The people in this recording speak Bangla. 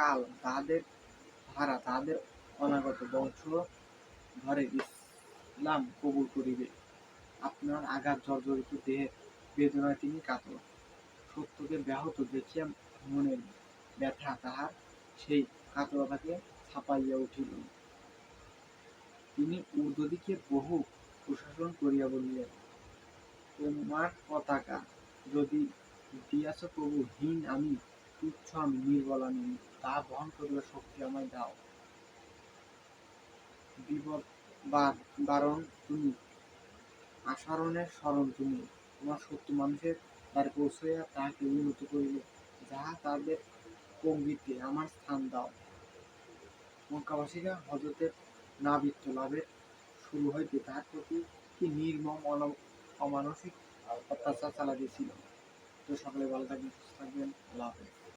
কাল তাহাদের ধারা তাহাদের অনাগত বংশ ধরে ইসলাম কবুল করিবে। আপনার আঘাত জর্জরিত দেহের বেদনায় তিনি কাতর। সত্যকে ব্যাহত দেখিয়া মনের ব্যথা তাহার সেই কাতরতাকে ছাপাইয়া উঠিল। তিনি ঊর্ধ্বদিকে বহু প্রশাসন করিয়া বলিলেন, তোমার পতাকা যদি দিয়াছ প্রভু, হীন আমি, তুচ্ছ আমি, নির্বল আমি, তাহা বহন করিবার শক্তি আমায় দাও। বিপদ বারণ তুমি, আশরণের শরণ তুমি। তোমার শত্রু মানুষের দ্বারে পৌঁছাইয়া তাহাকে উন্নত করিলে যাহা তাদের পঙ্ক্তিতে আমার স্থান দাও। মক্কাবাসীরা হযরতের নাবিত্ব লাভের শুরু হইতে তাহার প্রতি কি নির্মম অমানসিক অত্যাচার চালাইতেছিল। তো সকলে ভালো থাকবেন, সুস্থ থাকবেন। আল্লাহ হাফেজ।